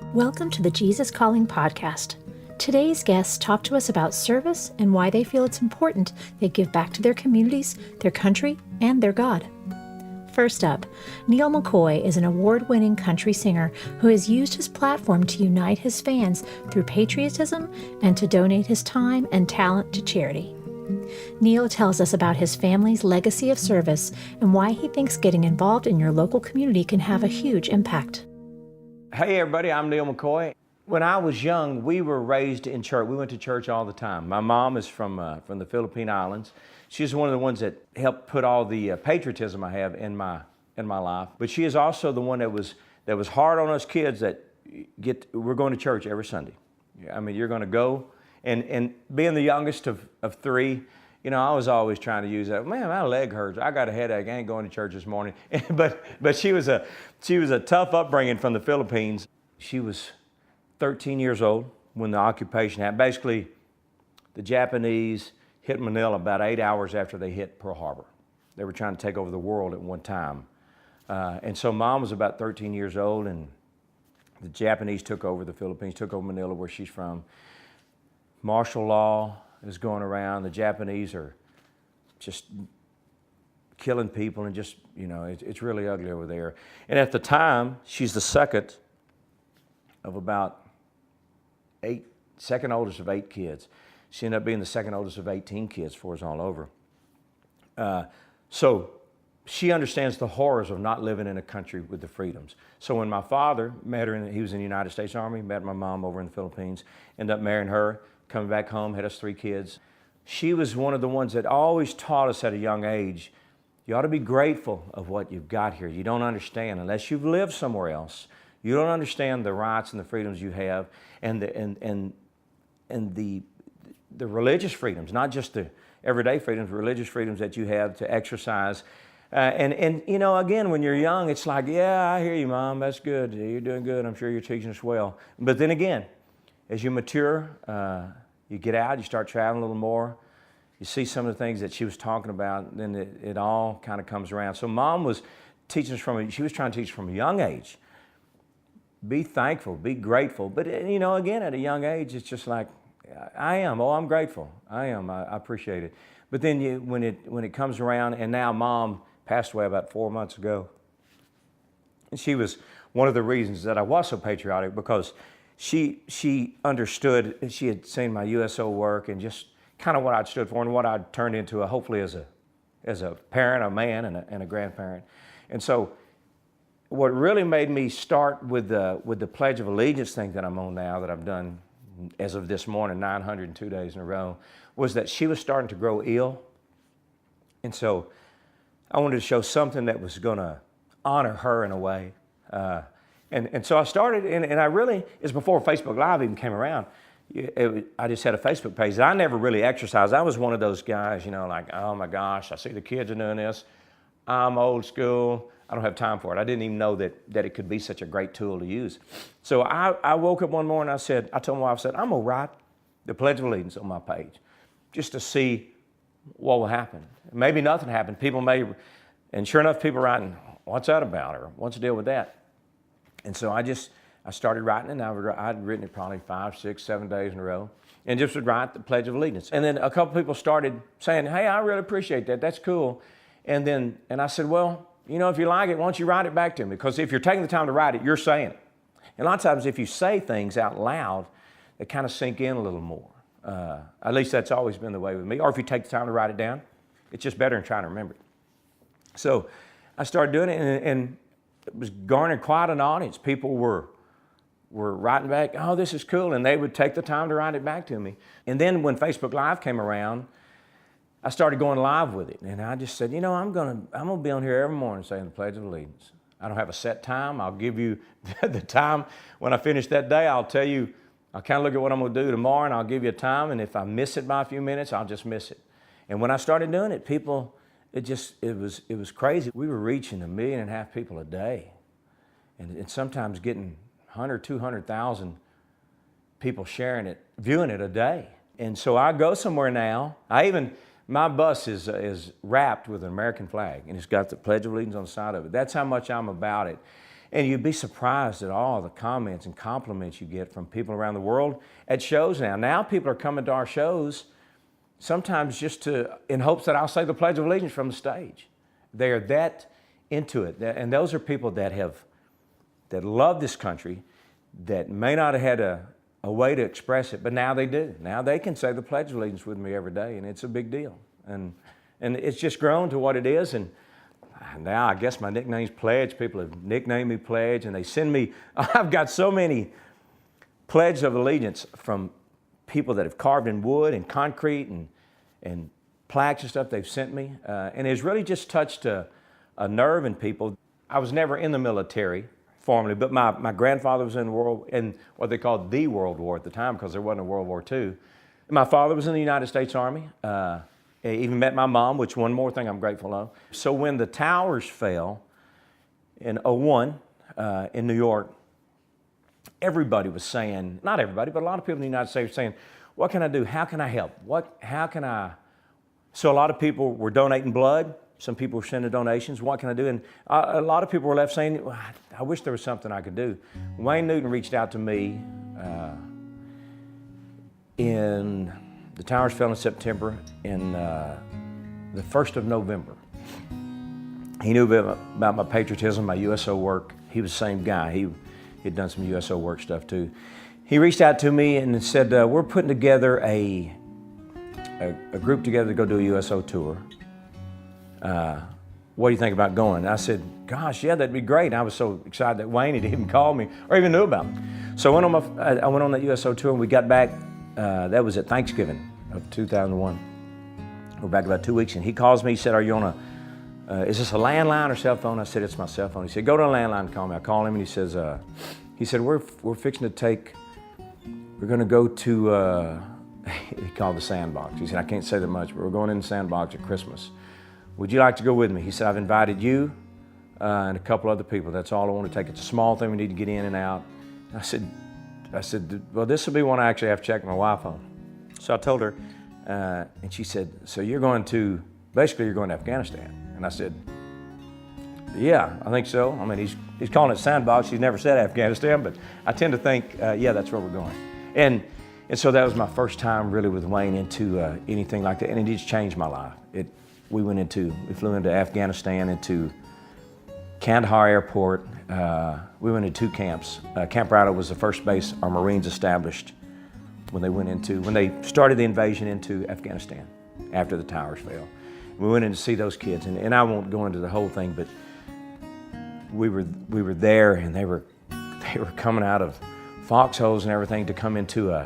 Welcome to the Jesus Calling podcast. Today's guests talk to us about service and why they feel it's important they give back to their communities, their country, and their God. First up, Neal McCoy is an award-winning country singer who has used his platform to unite his fans through patriotism and to donate his time and talent to charity. Neal tells us about his family's legacy of service and why he thinks getting involved in your local community can have a huge impact. Hey everybody, I'm Neal McCoy. When I was young, we were raised in church. We went to church all the time. My mom is from the Philippine Islands. She's one of the ones that helped put all the patriotism I have in my life. But she is also the one that was hard on us kids that we're going to church every Sunday. I mean, you're going to go. And being the youngest of three, you know, I was always trying to use that. Man, my leg hurts. I got a headache. I ain't going to church this morning. but she was a tough upbringing from the Philippines. She was 13 years old when the occupation happened. Basically, the Japanese hit Manila about 8 hours after they hit Pearl Harbor. They were trying to take over the world at one time. And so Mom was about 13 years old, and the Japanese took over the Philippines, took over Manila, where she's from. Martial law is going around. The Japanese are just killing people and just, you know, it's really ugly over there. And at the time, she's the second of about second oldest of 8 kids. She ended up being the second oldest of 18 kids before it's all over. So she understands the horrors of not living in a country with the freedoms. So when my father met her, he was in the United States Army, met my mom over in the Philippines, ended up marrying her, coming back home, had us 3 kids. She was one of the ones that always taught us at a young age, you ought to be grateful of what you've got here. You don't understand, unless you've lived somewhere else, you don't understand the rights and the freedoms you have, and the religious freedoms, not just the everyday freedoms, religious freedoms that you have to exercise. And you know, again, when you're young, it's like, yeah, I hear you, Mom, that's good. You're doing good. I'm sure you're teaching us well. But then again, as you mature, you get out, you start traveling a little more, you see some of the things that she was talking about, then it all kind of comes around. So Mom was teaching us she was trying to teach us from a young age. Be thankful, be grateful. But you know, again, at a young age, it's just like, I'm grateful. I appreciate it. But then when it comes around, and now Mom passed away about 4 months ago. And she was one of the reasons that I was so patriotic, because she understood, and she had seen my USO work and just kind of what I'd stood for and what I'd turned into, hopefully as a parent, a man, and a grandparent. And so what really made me start with the Pledge of Allegiance thing that I'm on now, that I've done as of this morning, 902 days in a row, was that she was starting to grow ill. And so I wanted to show something that was going to honor her in a way. And so I started, and I really, it's before Facebook Live even came around. I just had a Facebook page. I never really exercised. I was one of those guys, you know, like, oh my gosh, I see the kids are doing this. I'm old school. I don't have time for it. I didn't even know that it could be such a great tool to use. So I woke up one morning, I told my wife, I'm going to write the Pledge of Allegiance on my page just to see what will happen. Maybe nothing happened. And sure enough, people writing, what's that about, or what's the deal with that? And so I started writing it, and I'd written it probably 5, 6, 7 days in a row, and just would write the Pledge of Allegiance. And then a couple people started saying, hey, I really appreciate that. That's cool. And I said, well, you know, if you like it, why don't you write it back to me? Because if you're taking the time to write it, you're saying it. And a lot of times if you say things out loud, they kind of sink in a little more. At least that's always been the way with me. Or if you take the time to write it down, it's just better than trying to remember it. So I started doing it, and it was garnering quite an audience. People were writing back, oh, this is cool, and they would take the time to write it back to me. And then when Facebook Live came around, I started going live with it, and I just said, you know, I'm gonna be on here every morning saying the Pledge of Allegiance. I don't have a set time. I'll give you the time when I finish that day. I'll tell you, I'll kind of look at what I'm gonna do tomorrow, and I'll give you a time, and if I miss it by a few minutes, I'll just miss it. And when I started doing it, it was crazy. We were reaching 1.5 million people a day, and sometimes getting 100, 200,000 people sharing it, viewing it a day. And so I go somewhere now. My bus is wrapped with an American flag, and it's got the Pledge of Allegiance on the side of it. That's how much I'm about it. And you'd be surprised at all the comments and compliments you get from people around the world at shows now. Now people are coming to our shows sometimes just in hopes that I'll say the Pledge of Allegiance from the stage. They are that into it. And those are people that love this country, that may not have had a way to express it, but now they do. Now they can say the Pledge of Allegiance with me every day, and it's a big deal. And it's just grown to what it is. And now I guess my nickname's Pledge. People have nicknamed me Pledge, and they send me, I've got so many Pledge of Allegiance from people that have carved in wood and concrete and plaques and stuff they've sent me. And it's really just touched a nerve in people. I was never in the military formally, but my grandfather was in what they called the World War at the time, because there wasn't a World War II. My father was in the United States Army. I even met my mom, which one more thing I'm grateful of. So when the towers fell in '01 in New York, everybody was saying, not everybody, but a lot of people in the United States were saying, what can I do? How can I help? How can I? So a lot of people were donating blood. Some people were sending donations. What can I do? And a lot of people were left saying, well, I wish there was something I could do. Wayne Newton reached out to me the towers fell in September, in the 1st of November. He knew about my patriotism, my USO work. He was the same guy. He had done some USO work stuff too. He reached out to me and said, we're putting together a group together to go do a USO tour. What do you think about going? And I said, gosh, yeah, that'd be great. And I was so excited that Wayne had even called me or even knew about me. So I went on that USO tour, and we got back, that was at Thanksgiving of 2001. We're back about 2 weeks, and he calls me, he said, are you on is this a landline or cell phone? I said, it's my cell phone. He said, go to a landline and call me. I call him, and he said, we're fixing to we're gonna go to, he called the Sandbox. He said, I can't say that much, but we're going in the Sandbox at Christmas. Would you like to go with me? He said, I've invited you and a couple other people. That's all I want to take. It's a small thing. We need to get in and out. I said, well, this will be one I actually have to check my wife on. So I told her, and she said, so you're going to Afghanistan. And I said, yeah, I think so. I mean, he's calling it Sandbox. He's never said Afghanistan, but I tend to think, yeah, that's where we're going. And so that was my first time really with Wayne into anything like that, and it just changed my life. We flew into Afghanistan, into Kandahar Airport. We went into 2 camps. Camp Riley was the first base our Marines established when they started the invasion into Afghanistan after the towers fell. We went in to see those kids, and I won't go into the whole thing, but we were there, and they were coming out of foxholes and everything to come into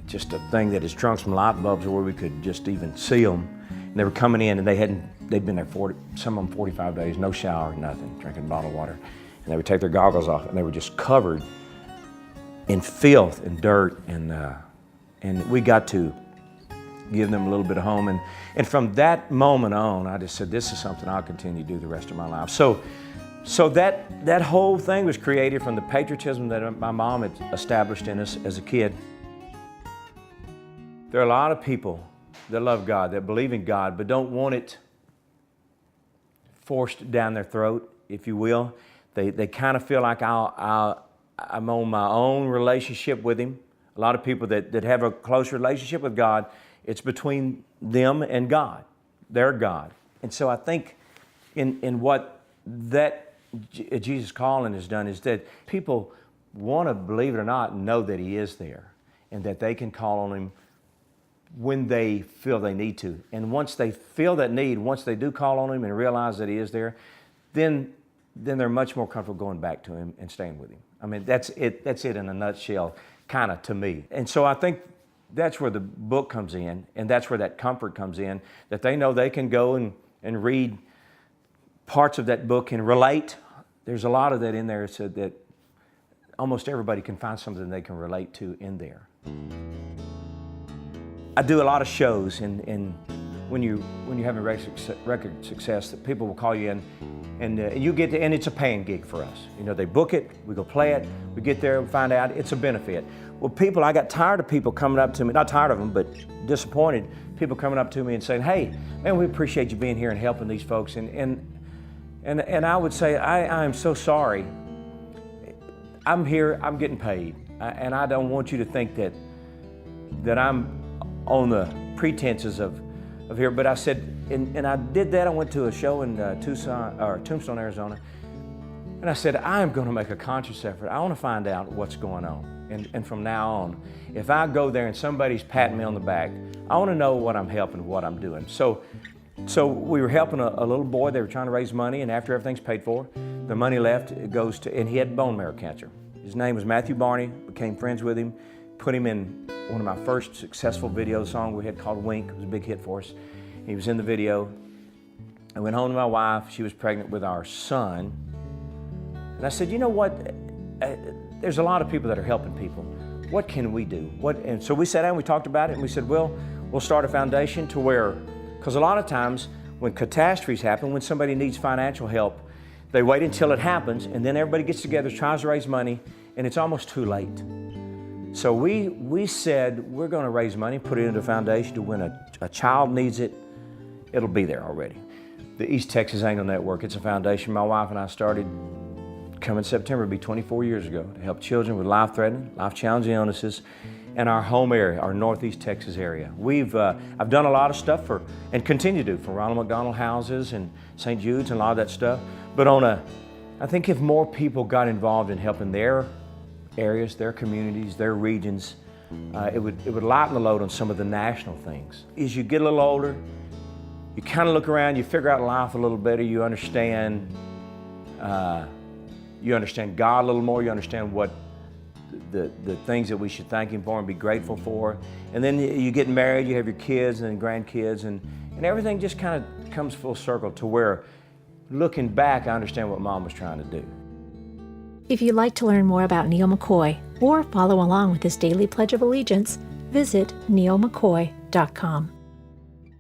just a thing that has trunk some light bulbs where we could just even see them. And they were coming in, and they'd been there some of them 45 days, no shower, nothing, drinking bottled water. And they would take their goggles off, and they were just covered in filth and dirt, and we got to give them a little bit of home. And from that moment on, I just said, this is something I'll continue to do the rest of my life. So that whole thing was created from the patriotism that my mom had established in us as a kid. There are a lot of people that love God, that believe in God, but don't want it forced down their throat, if you will. They kind of feel like I'm on my own relationship with Him. A lot of people that have a close relationship with God, it's between them and God, their God. And so I think in what that Jesus calling has done is that people want to, believe it or not, know that He is there and that they can call on Him when they feel they need to. And once they feel that need, once they do call on Him and realize that He is there, then they're much more comfortable going back to Him and staying with Him. I mean, that's it in a nutshell, kind of to me. And so I think that's where the book comes in, and that's where that comfort comes in, that they know they can go and read parts of that book and relate. There's a lot of that in there so that almost everybody can find something they can relate to in there. I do a lot of shows, and when you're having record success, that people will call you in, and you get to, and it's a paying gig for us. You know, they book it, we go play it, we get there and find out it's a benefit. Well, I got tired of people coming up to me, not tired of them, but disappointed, people coming up to me and saying, hey, man, we appreciate you being here and helping these folks. And And I would say, I am so sorry. I'm here, I'm getting paid. And I don't want you to think that I'm on the pretenses of here. But I said, and I did that. I went to a show in Tombstone, Arizona. And I said, I am going to make a conscious effort. I want to find out what's going on. And from now on, if I go there and somebody's patting me on the back, I want to know what I'm helping, what I'm doing. So we were helping a little boy. They were trying to raise money, and after everything's paid for, the money left, it goes to, and he had bone marrow cancer. His name was Matthew Barney, became friends with him, put him in one of my first successful video song we had called Wink. It was a big hit for us. He was in the video. I went home to my wife. She was pregnant with our son. And I said, you know what? There's a lot of people that are helping people. What can we do? And so we sat down, we talked about it, and we said, well, we'll start a foundation to where, because a lot of times when catastrophes happen, when somebody needs financial help, they wait until it happens, and then everybody gets together, tries to raise money, and it's almost too late. So we said, we're going to raise money, put it into a foundation to when a child needs it, it'll be there already. The East Texas Angel Network, it's a foundation my wife and I started coming September, it'll be 24 years ago, to help children with life-threatening, life-challenging illnesses in our home area, our Northeast Texas area. I've done a lot of stuff and continue to do for Ronald McDonald Houses and St. Jude's and a lot of that stuff. But I think if more people got involved in helping their areas, their communities, their regions, it would lighten the load on some of the national things. As you get a little older, you kind of look around, you figure out life a little better, you understand God a little more, you understand what the things that we should thank Him for and be grateful for. And then you get married, you have your kids and grandkids, and everything just kind of comes full circle to where, looking back, I understand what Mom was trying to do. If you'd like to learn more about Neal McCoy or follow along with his daily Pledge of Allegiance, visit nealmccoy.com.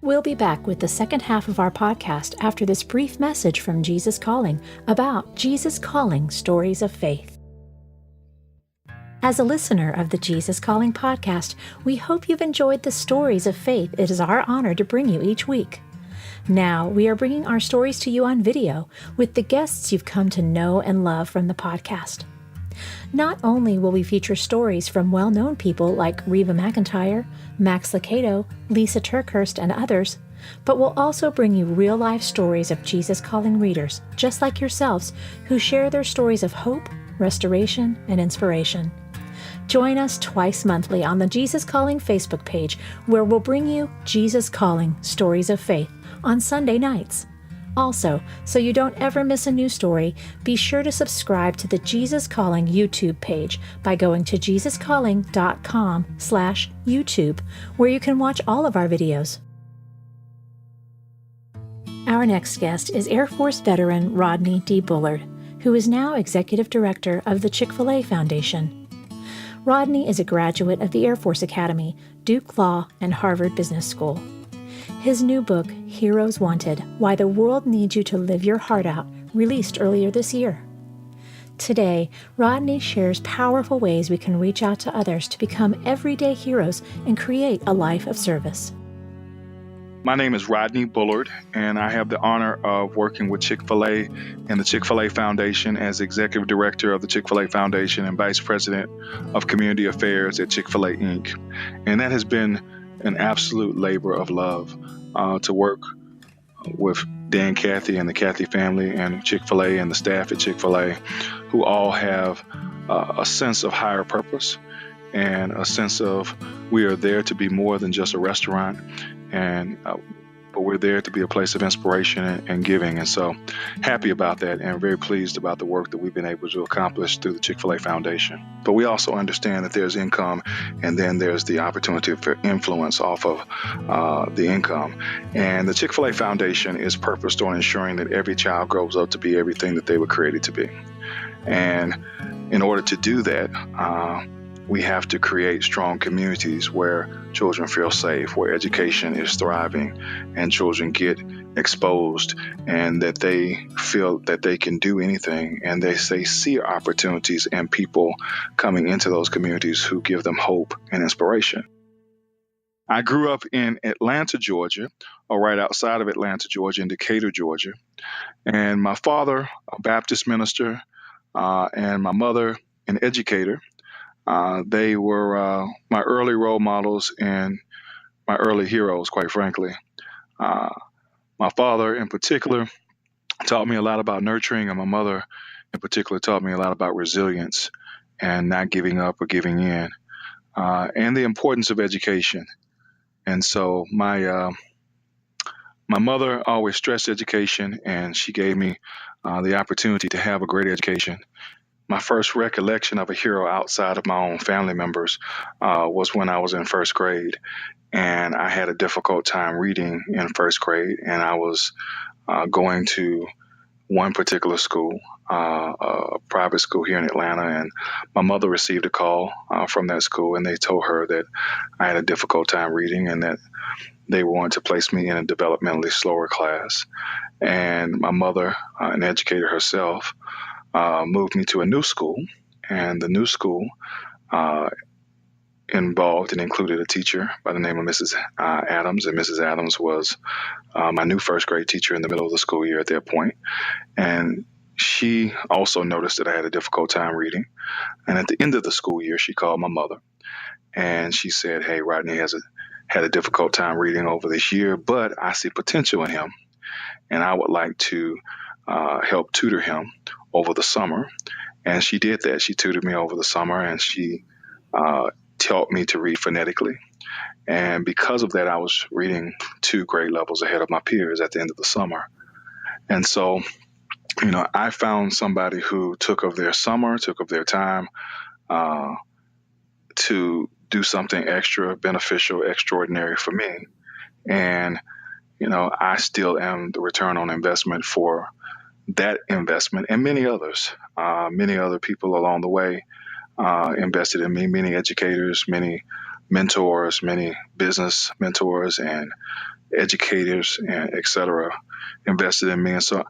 We'll be back with the second half of our podcast after this brief message from Jesus Calling about Jesus Calling Stories of Faith. As a listener of the Jesus Calling podcast, we hope you've enjoyed the stories of faith it is our honor to bring you each week. Now, we are bringing our stories to you on video with the guests you've come to know and love from the podcast. Not only will we feature stories from well-known people like Reba McEntire, Max Lucado, Lisa Turkhurst, and others, but we'll also bring you real-life stories of Jesus Calling readers, just like yourselves, who share their stories of hope, restoration, and inspiration. Join us twice monthly on the Jesus Calling Facebook page, where we'll bring you Jesus Calling Stories of Faith on Sunday nights. Also, so you don't ever miss a new story, be sure to subscribe to the Jesus Calling YouTube page by going to jesuscalling.com/YouTube, where you can watch all of our videos. Our next guest is Air Force veteran Rodney D. Bullard, who is now Executive Director of the Chick-fil-A Foundation. Rodney is a graduate of the Air Force Academy, Duke Law, and Harvard Business School. His new book, Heroes Wanted: Why the World Needs You to Live Your Heart Out, released earlier this year. Today, Rodney shares powerful ways we can reach out to others to become everyday heroes and create a life of service. My name is Rodney Bullard, and I have the honor of working with Chick-fil-A and the Chick-fil-A Foundation as Executive Director of the Chick-fil-A Foundation and Vice President of Community Affairs at Chick-fil-A, Inc. And that has been an absolute labor of love to work with Dan Cathy and the Cathy family and Chick-fil-A and the staff at Chick-fil-A, who all have a sense of higher purpose and a sense of we are there to be more than just a restaurant, but we're there to be a place of inspiration and giving. And so happy about that and very pleased about the work that we've been able to accomplish through the Chick-fil-A Foundation. But we also understand that there's income, and then there's the opportunity for influence off of the income. And the Chick-fil-A Foundation is purposed on ensuring that every child grows up to be everything that they were created to be. And in order to do that, we have to create strong communities where children feel safe, where education is thriving, and children get exposed, and that they feel that they can do anything, and they see opportunities and people coming into those communities who give them hope and inspiration. I grew up in Atlanta, Georgia, or right outside of Atlanta, Georgia, in Decatur, Georgia. And my father, a Baptist minister, and my mother, an educator. They were my early role models and my early heroes, quite frankly. Uh, my father, in particular, taught me a lot about nurturing, and my mother, in particular, taught me a lot about resilience and not giving up or giving in, and the importance of education. And so my mother always stressed education, and she gave me the opportunity to have a great education. My first recollection of a hero outside of my own family members was when I was in first grade, and I had a difficult time reading in first grade, and I was going to one particular school, a private school here in Atlanta, and my mother received a call from that school, and they told her that I had a difficult time reading and that they wanted to place me in a developmentally slower class. And my mother, an educator herself, moved me to a new school, and the new school uh, involved and included a teacher by the name of Mrs. Adams, and Mrs. Adams was my new first grade teacher in the middle of the school year at that point. And she also noticed that I had a difficult time reading. And at the end of the school year, she called my mother and she said, "Hey, Rodney had a difficult time reading over this year, but I see potential in him, and I would like to help tutor him over the summer." And she did that. She tutored me over the summer, and she taught me to read phonetically. And because of that, I was reading 2 grade levels ahead of my peers at the end of the summer. And so, I found somebody who took of their summer, took of their time uh, to do something extra beneficial, extraordinary for me. And, I still am the return on investment for that investment and many others. Many other people along the way invested in me, many educators, many mentors, many business mentors and educators, and et cetera, invested in me. And so,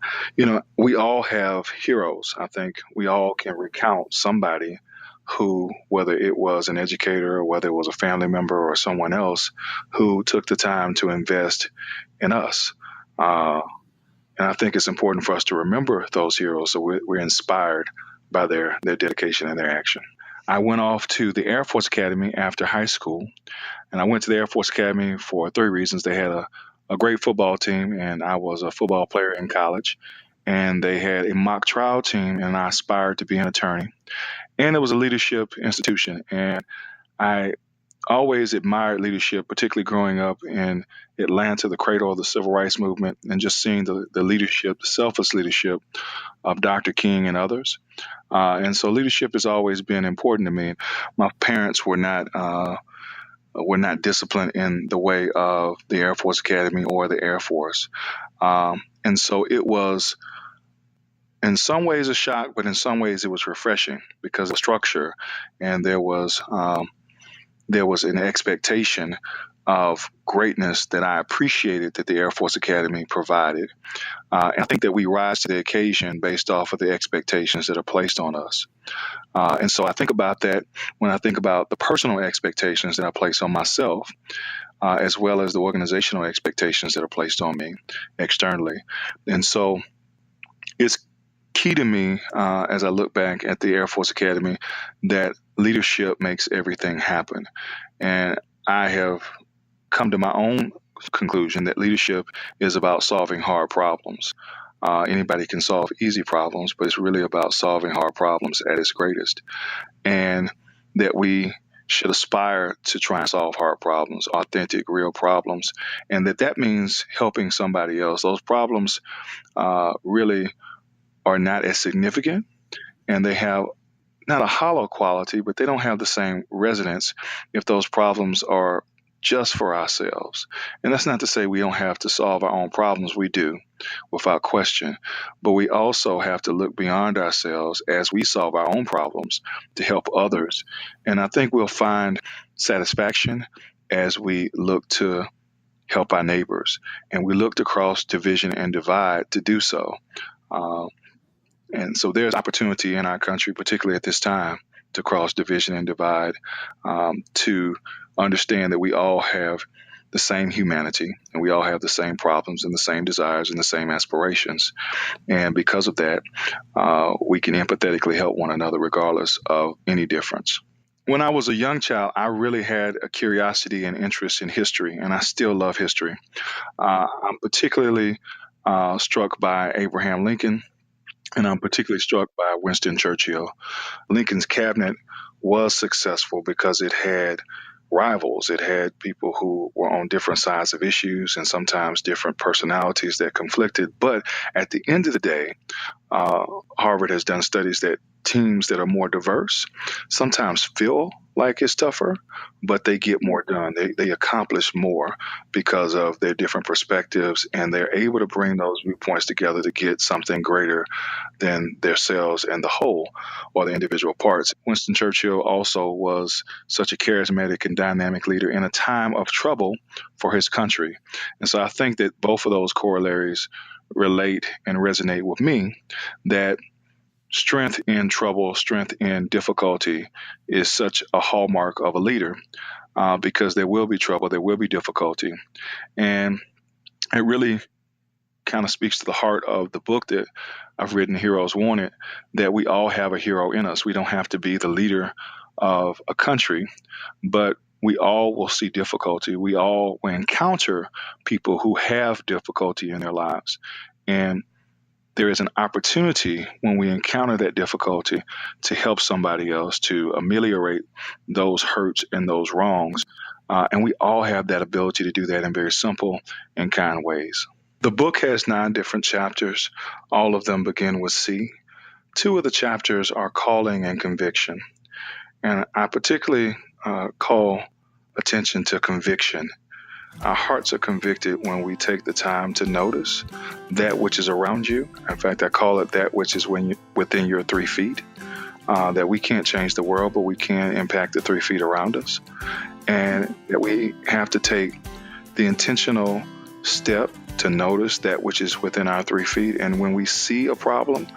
we all have heroes. I think we all can recount somebody who, whether it was an educator or whether it was a family member or someone else, who took the time to invest in us. And I think it's important for us to remember those heroes so we're inspired by their dedication and their action. I went off to the Air Force Academy after high school, and I went to the Air Force Academy for 3 reasons. They had a great football team, and I was a football player in college. And they had a mock trial team, and I aspired to be an attorney. And it was a leadership institution, and I always admired leadership, particularly growing up in Atlanta, the cradle of the civil rights movement, and just seeing the leadership, the selfless leadership of Dr. King and others. And so leadership has always been important to me. My parents were not disciplined in the way of the Air Force Academy or the Air Force. And so it was in some ways a shock, but in some ways it was refreshing because of structure, and there was an expectation of greatness that I appreciated that the Air Force Academy provided. And I think that we rise to the occasion based off of the expectations that are placed on us. And so I think about that when I think about the personal expectations that I place on myself, as well as the organizational expectations that are placed on me externally. And so it's key to me as I look back at the Air Force Academy that leadership makes everything happen. And I have come to my own conclusion that leadership is about solving hard problems. Anybody can solve easy problems, but it's really about solving hard problems at its greatest. And that we should aspire to try and solve hard problems, authentic, real problems, and that means helping somebody else. Those problems really are not as significant, and they have not a hollow quality, but they don't have the same resonance if those problems are just for ourselves. And that's not to say we don't have to solve our own problems. We do, without question. But we also have to look beyond ourselves as we solve our own problems to help others. And I think we'll find satisfaction as we look to help our neighbors. And we look to cross division and divide to do so. And so there's opportunity in our country, particularly at this time, to cross division and divide, to understand that we all have the same humanity, and we all have the same problems and the same desires and the same aspirations. And because of that, we can empathetically help one another regardless of any difference. When I was a young child, I really had a curiosity and interest in history, and I still love history. I'm particularly struck by Abraham Lincoln, and I'm particularly struck by Winston Churchill. Lincoln's cabinet was successful because it had rivals. It had people who were on different sides of issues and sometimes different personalities that conflicted. But at the end of the day, Harvard has done studies that teams that are more diverse sometimes feel like it's tougher, but they get more done. They accomplish more because of their different perspectives, and they're able to bring those viewpoints together to get something greater than themselves and the whole or the individual parts. Winston Churchill also was such a charismatic and dynamic leader in a time of trouble for his country. And so I think that both of those corollaries relate and resonate with me, that strength in trouble, strength in difficulty is such a hallmark of a leader, because there will be trouble, there will be difficulty. And it really kind of speaks to the heart of the book that I've written, Heroes Wanted, that we all have a hero in us. We don't have to be the leader of a country, but we all will see difficulty. We all will encounter people who have difficulty in their lives. And there is an opportunity when we encounter that difficulty to help somebody else, to ameliorate those hurts and those wrongs. And we all have that ability to do that in very simple and kind ways. The book has 9 different chapters. All of them begin with C. 2 of the chapters are calling and conviction. And I particularly call attention to conviction. Our hearts are convicted when we take the time to notice that which is around you. In fact, I call it that which is within your 3 feet. That we can't change the world, but we can impact the 3 feet around us. And that we have to take the intentional step to notice that which is within our 3 feet. And when we see a problem,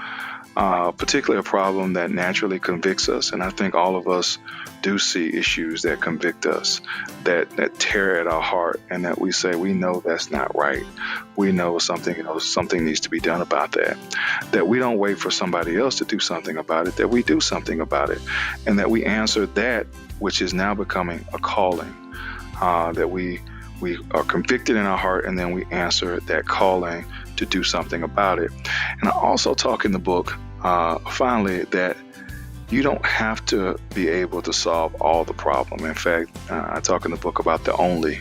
particularly a problem that naturally convicts us, and I think all of us do see issues that convict us, that tear at our heart, and that we say, we know that's not right. We know something needs to be done about that. That we don't wait for somebody else to do something about it, that we do something about it, and that we answer that which is now becoming a calling, that we are convicted in our heart, and then we answer that calling to do something about it. And I also talk in the book, finally, that you don't have to be able to solve all the problem. In fact, I talk in the book about the only.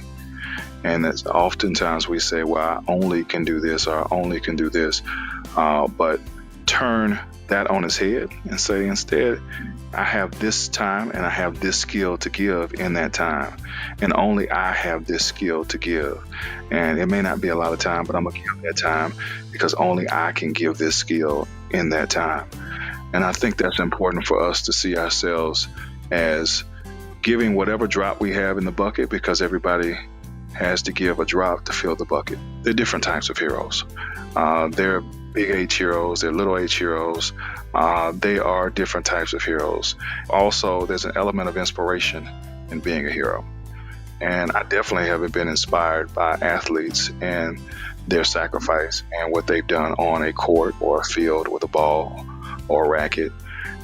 And it's oftentimes we say, well, I only can do this, or I only can do this. But turn that on its head and say, instead, I have this time and I have this skill to give in that time. And only I have this skill to give. And it may not be a lot of time, but I'm going to give that time because only I can give this skill in that time. And I think that's important for us to see ourselves as giving whatever drop we have in the bucket, because everybody has to give a drop to fill the bucket. There are different types of heroes. There are big H heroes, there are little H heroes. They are different types of heroes. Also, there's an element of inspiration in being a hero. And I definitely have been inspired by athletes and their sacrifice and what they've done on a court or a field with a ball or a racket.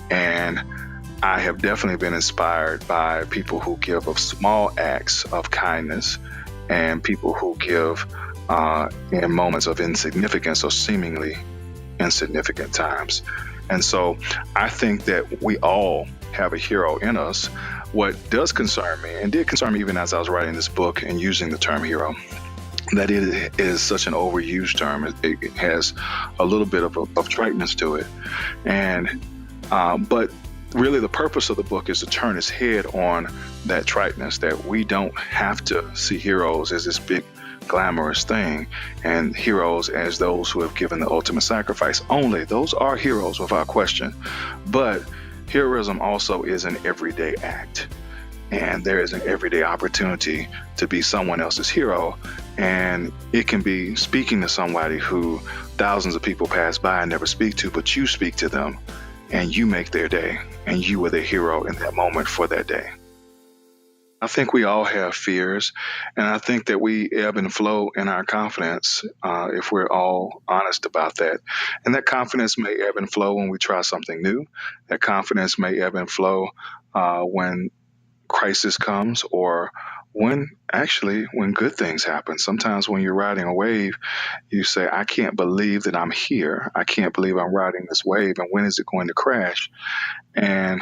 And I have definitely been inspired by people who give of small acts of kindness and people who give in moments of insignificance or seemingly insignificant times. And so I think that we all have a hero in us. What does concern me, and did concern me even as I was writing this book and using the term hero, that it is such an overused term. It has a little bit of triteness to it. But really the purpose of the book is to turn its head on that triteness, that we don't have to see heroes as this big glamorous thing and heroes as those who have given the ultimate sacrifice only. Those are heroes without question. But heroism also is an everyday act. And there is an everyday opportunity to be someone else's hero. And it can be speaking to somebody who thousands of people pass by and never speak to, but you speak to them and you make their day, and you were the hero in that moment for that day. I think we all have fears, and I think that we ebb and flow in our confidence if we're all honest about that. And that confidence may ebb and flow when we try something new. That confidence may ebb and flow when crisis comes, or when good things happen. Sometimes when you're riding a wave, you say, I can't believe that I'm here. I can't believe I'm riding this wave, and when is it going to crash? And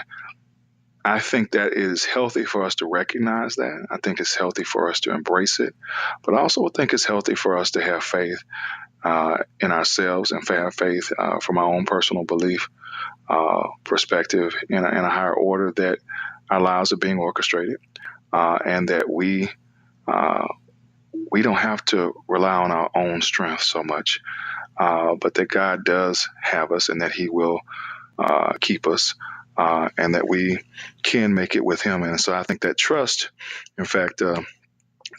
I think that it is healthy for us to recognize that. I think it's healthy for us to embrace it, but I also think it's healthy for us to have faith in ourselves and have faith from our own personal belief perspective in a higher order, that our lives are being orchestrated, and that we don't have to rely on our own strength so much, but that God does have us, and that He will keep us, and that we can make it with Him. And so I think that trust, in fact,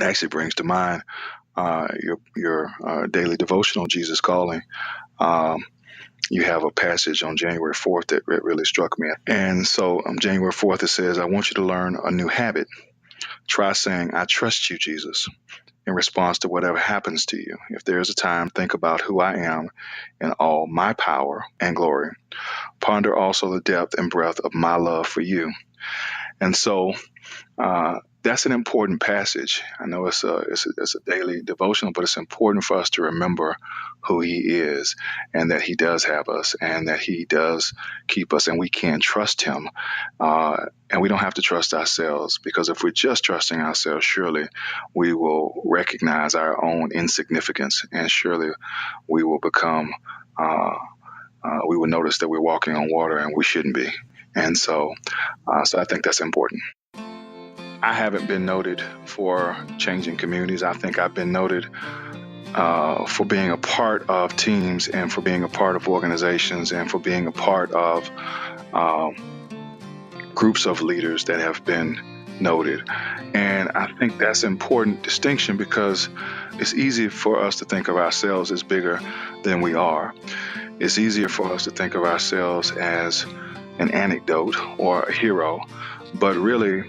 actually brings to mind your daily devotional, Jesus Calling. You have a passage on January 4th that really struck me. And so on January 4th, it says, I want you to learn a new habit. Try saying, I trust you, Jesus, in response to whatever happens to you. If there's a time, think about who I am in all my power and glory. Ponder also the depth and breadth of my love for you. And so that's an important passage. I know it's a daily devotional, but it's important for us to remember who He is, and that He does have us, and that He does keep us, and we can trust Him. And we don't have to trust ourselves, because if we're just trusting ourselves, surely we will recognize our own insignificance, and surely we will become, we will notice that we're walking on water and we shouldn't be. And so I think that's important. I haven't been noted for changing communities. I think I've been noted for being a part of teams, and for being a part of organizations, and for being a part of groups of leaders that have been noted. And I think that's an important distinction, because it's easy for us to think of ourselves as bigger than we are. It's easier for us to think of ourselves as an anecdote or a hero, but really,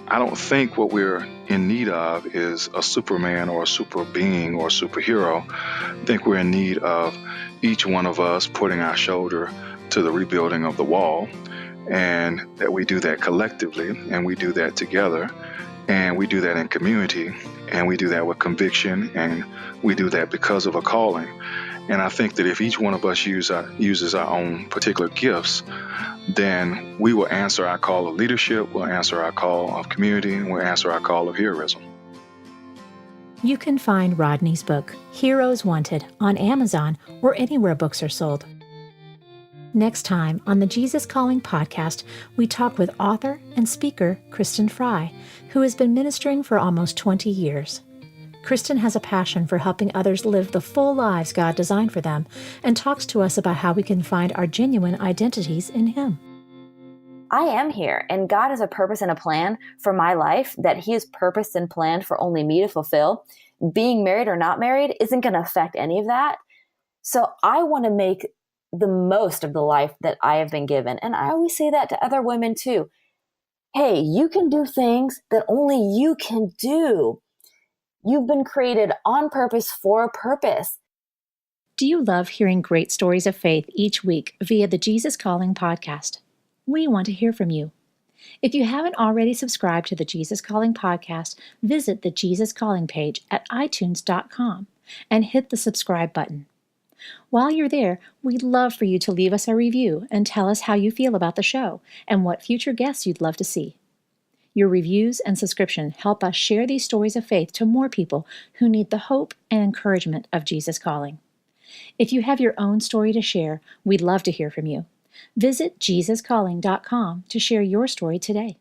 I don't think what we're in need of is a Superman or a super being or a superhero. I think we're in need of each one of us putting our shoulder to the rebuilding of the wall, and that we do that collectively, and we do that together, and we do that in community, and we do that with conviction, and we do that because of a calling. And I think that if each one of us uses our own particular gifts, then we will answer our call of leadership, we'll answer our call of community, and we'll answer our call of heroism. You can find Rodney's book, Heroes Wanted, on Amazon or anywhere books are sold. Next time on the Jesus Calling podcast, we talk with author and speaker Kristen Fry, who has been ministering for almost 20 years. Kristen has a passion for helping others live the full lives God designed for them, and talks to us about how we can find our genuine identities in Him. I am here, and God has a purpose and a plan for my life that He has purposed and planned for only me to fulfill. Being married or not married isn't going to affect any of that. So I want to make the most of the life that I have been given. And I always say that to other women too. Hey, you can do things that only you can do. You've been created on purpose for a purpose. Do you love hearing great stories of faith each week via the Jesus Calling podcast? We want to hear from you. If you haven't already subscribed to the Jesus Calling podcast, visit the Jesus Calling page at itunes.com and hit the subscribe button. While you're there, we'd love for you to leave us a review and tell us how you feel about the show and what future guests you'd love to see. Your reviews and subscription help us share these stories of faith to more people who need the hope and encouragement of Jesus Calling. If you have your own story to share, we'd love to hear from you. Visit JesusCalling.com to share your story today.